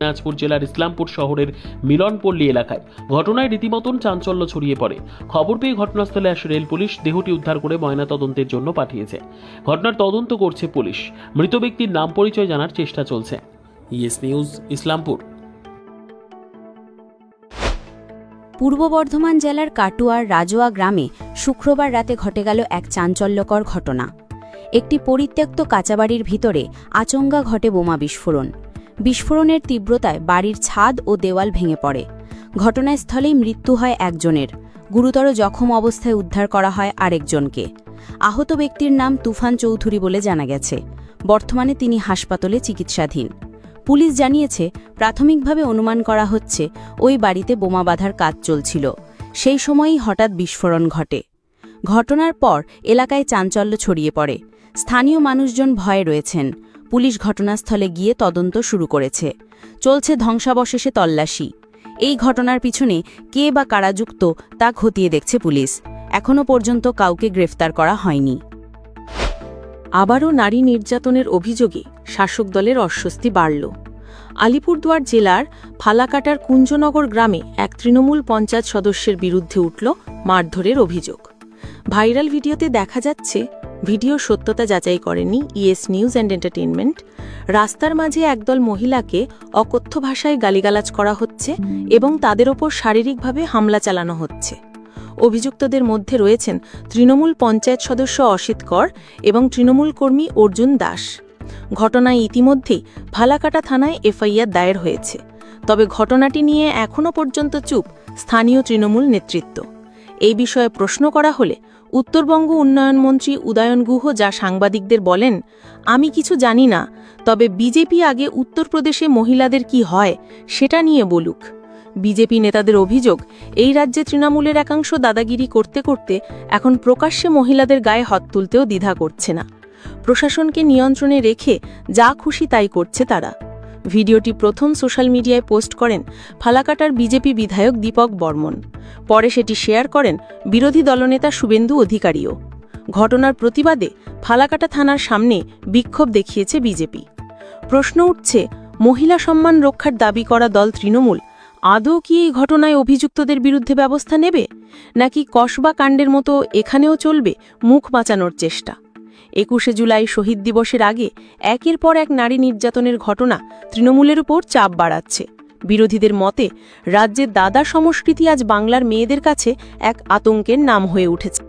দিনাজপুর জেলার ইসলামপুর শহরের মিলনপল্লী এলাকায়। ঘটনায় রীতিমতন চাঞ্চল্য ছড়িয়ে পড়ে। খবর পেয়ে ঘটনাস্থলে আসে রেল পুলিশ। দেহটি উদ্ধার করে ময়নাতদন্তের জন্য পাঠিয়েছে। ঘটনার তদন্ত করছে পুলিশ। মৃত ব্যক্তির নাম পরিচয় জানার চেষ্টা চলছে। ES news, Islampur. পূর্ব বর্ধমান জেলার কাটুয়ার রাজোয়া গ্রামে শুক্রবার রাতে ঘটে গেল এক চাঞ্চল্যকর ঘটনা। একটি পরিত্যক্ত কাঁচাবাড়ির ভিতরে আচমকা ঘটে বোমা বিস্ফোরণ। বিস্ফোরণের তীব্রতায় বাড়ির ছাদ ও দেওয়াল ভেঙে পড়ে। ঘটনাস্থলেই মৃত্যু হয় একজনের। গুরুতর জখম অবস্থায় উদ্ধার করা হয় আরেকজনকে। আহত ব্যক্তির নাম তুফান চৌধুরী বলে জানা গেছে। বর্তমানে তিনি হাসপাতালে চিকিৎসাধীন। পুলিশ জানিয়েছে, প্রাথমিকভাবে অনুমান করা হচ্ছে ওই বাড়িতে বোমা বাঁধার কাজ চলছিল। সেই সময়ই হঠাৎ বিস্ফোরণ ঘটে। ঘটনার পর এলাকায় চাঞ্চল্য ছড়িয়ে পড়ে। স্থানীয় মানুষজন ভয়ে রয়েছেন। পুলিশ ঘটনাস্থলে গিয়ে তদন্ত শুরু করেছে। চলছে ধ্বংসাবশেষে তল্লাশি। এই ঘটনার পিছনে কে বা কারা যুক্ত তা খতিয়ে দেখছে পুলিশ। এখনও পর্যন্ত কাউকে গ্রেফতার করা হয়নি। আবারও নারী নির্যাতনের অভিযোগে শাসক দলের অস্বস্তি বাড়ল। আলিপুরদুয়ার জেলার ফালাকাটার কুঞ্জনগর গ্রামে এক তৃণমূল পঞ্চায়েত সদস্যের বিরুদ্ধে উঠল মারধরের অভিযোগ। ভাইরাল ভিডিওতে দেখা যাচ্ছে, ভিডিও সত্যতা যাচাই করেনি ইএস নিউজ অ্যান্ড এন্টারটেইনমেন্ট। রাস্তার মাঝে একদল মহিলাকে অকথ্য ভাষায় গালিগালাজ করা হচ্ছে এবং তাদের ওপর শারীরিকভাবে হামলা চালানো হচ্ছে। অভিযুক্তদের মধ্যে রয়েছেন তৃণমূল পঞ্চায়েত সদস্য অসিত কর এবং তৃণমূল কর্মী অর্জুন দাস। ঘটনায় ইতিমধ্যেই ফালাকাটা থানায় এফআইআর দায়ের হয়েছে। তবে ঘটনাটি নিয়ে এখনও পর্যন্ত চুপ স্থানীয় তৃণমূল নেতৃত্ব। এই বিষয়ে প্রশ্ন করা হলে উত্তরবঙ্গ উন্নয়ন মন্ত্রী উদয়ন গুহ যা সাংবাদিকদের বলেন, আমি কিছু জানি না, তবে বিজেপি আগে উত্তরপ্রদেশে মহিলাদের কি হয় সেটা নিয়ে বলুক। বিজেপি নেতাদের অভিযোগ, এই রাজ্যে তৃণমূলের একাংশ দাদাগিরি করতে করতে এখন প্রকাশ্যে মহিলাদের গায়ে হাত তুলতেও দ্বিধা করছে না। প্রশাসনকে নিয়ন্ত্রণে রেখে যা খুশি তাই করছে তারা। ভিডিওটি প্রথম সোশ্যাল মিডিয়ায় পোস্ট করেন ফালাকাটার বিজেপি বিধায়ক দীপক বর্মন। পরে সেটি শেয়ার করেন বিরোধী দলনেতা শুভেন্দু অধিকারীও। ঘটনার প্রতিবাদে ফালাকাটা থানার সামনে বিক্ষোভ দেখিয়েছে বিজেপি। প্রশ্ন উঠছে, মহিলা সম্মান রক্ষার দাবি করা দল তৃণমূল আদৌ কি এই ঘটনায় অভিযুক্তদের বিরুদ্ধে ব্যবস্থা নেবে, নাকি কসবা কাণ্ডের মতো এখানেও চলবে মুখ বাঁচানোর চেষ্টা? 21শে জুলাই শহীদ দিবসের আগে একের পর এক নারী নির্যাতনের ঘটনা তৃণমূলের উপর চাপ বাড়াচ্ছে। বিরোধীদের মতে, রাজ্যের দাদা সংস্কৃতি আজ বাংলার মেয়েদের কাছে এক আতঙ্কের নাম হয়ে উঠেছে।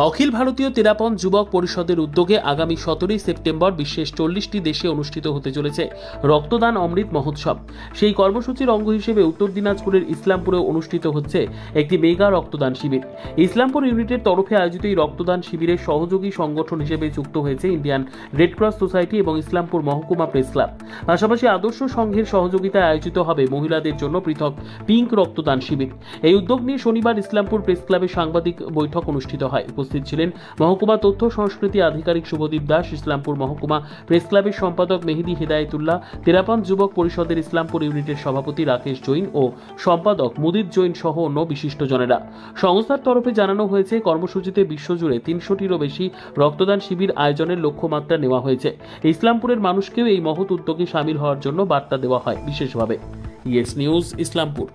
অখিল ভারতীয় তেরাপন যুবক পরিষদের উদ্যোগে আগামী 17 সেপ্টেম্বর বিশ্বের 40টি দেশে অনুষ্ঠিত হতে চলেছে রক্তদান অমৃত মহোৎসব। সেই কর্মসূচির অঙ্গ হিসেবে উত্তর দিনাজপুরের ইসলামপুরে অনুষ্ঠিত হচ্ছে একটি মেগা রক্তদান শিবির। ইসলামপুর ইউনিটের তরফে আয়োজিত এই রক্তদান শিবিরের সহযোগী সংগঠন হিসেবে যুক্ত হয়েছে ইন্ডিয়ান রেড ক্রস সোসাইটি এবং ইসলামপুর মহকুমা প্রেস ক্লাব। পাশাপাশি আদর্শ সংঘের সহযোগিতায় আয়োজিত হবে মহিলাদের জন্য পৃথক পিঙ্ক রক্তদান শিবির। এই উদ্যোগ নিয়ে শনিবার ইসলামপুর প্রেস ক্লাবে সাংবাদিক বৈঠক অনুষ্ঠিত হয়। উপস্থিত ছিলেন মহকুমা তথ্য সংস্কৃতি আধিকারিক শুভদীপ দাস, ইসলামপুর মহকুমা প্রেস ক্লাবের সম্পাদক মেহেদি হেদায়েতুল্লাহ, তেরাপন যুবক পরিষদের ইসলামপুর ইউনিটের সভাপতি রাকেশ জৈন ও সম্পাদক মুদিত জৈন সহ অন্য বিশিষ্টজনেরা। সংস্থার তরফে জানানো হয়েছে, কর্মসূচিতে বিশ্বজুড়ে 300টিরও বেশি রক্তদান শিবির আয়োজনের লক্ষ্যমাত্রা নেওয়া হয়েছে। ইসলামপুরের মানুষকেও এই মহৎ উদ্যোগে সামিল হওয়ার জন্য বার্তা দেওয়া হয় বিশেষভাবে। ES news, Islampur.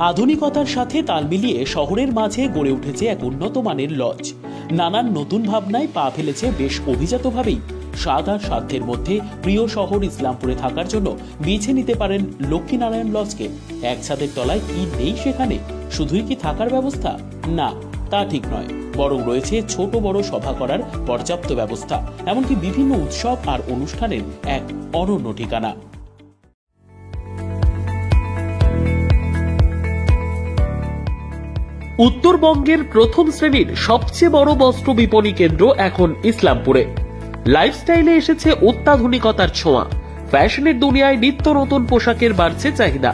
আধুনিকতার সাথে তাল মিলিয়ে শহরের মাঝে গড়ে উঠেছে এক উন্নত মানের লজ। নানান নতুন ভাবনায় পা ফেলেছে বেশ অভিজাতভাবেই। স্বাদ আর সাধ্যের মধ্যে প্রিয় শহর ইসলামপুরে থাকার জন্য বেছে নিতে পারেন লক্ষ্মীনারায়ণ লজকে। এক ছাদের তলায় কি নেই সেখানে? শুধুই কি থাকার ব্যবস্থা? না, তা ঠিক নয়, বরং রয়েছে ছোট বড় সভা করার পর্যাপ্ত ব্যবস্থা, এমনকি বিভিন্ন উৎসব আর অনুষ্ঠানের এক অনন্য ঠিকানা। উত্তরবঙ্গের প্রথম শ্রেণীর সবচেয়ে বড় বস্ত্র বিপণী কেন্দ্র এখন ইসলামপুরে। লাইফস্টাইলে এসেছে অত্যাধুনিকতার ছোঁয়া। ফ্যাশনের দুনিয়ায় নিত্য নতুন পোশাকের বাড়ছে চাহিদা।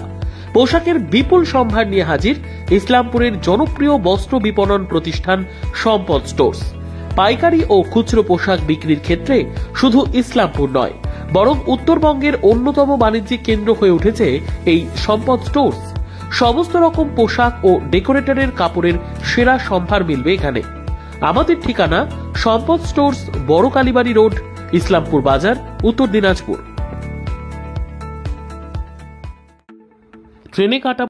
পোশাকের বিপুল সম্ভার নিয়ে হাজির ইসলামপুরের জনপ্রিয় বস্ত্র বিপণন প্রতিষ্ঠান সম্পদ স্টোর্স। পাইকারি ও খুচরো পোশাক বিক্রির ক্ষেত্রে শুধু ইসলামপুর নয়, বরং উত্তরবঙ্গের অন্যতম বাণিজ্যিক কেন্দ্র হয়ে উঠেছে এই সম্পদ স্টোর্স। সমস্ত রকম পোশাক ও ডেকোরেটরের কাপড়ের সেরা সম্ভার মিলবে এখানে। আমাদের ঠিকানা সম্পদ স্টোর্স, বড় কালীবাড়ি রোড, ইসলামপুর বাজার, উত্তর দিনাজপুর। ট্রেনে কাটা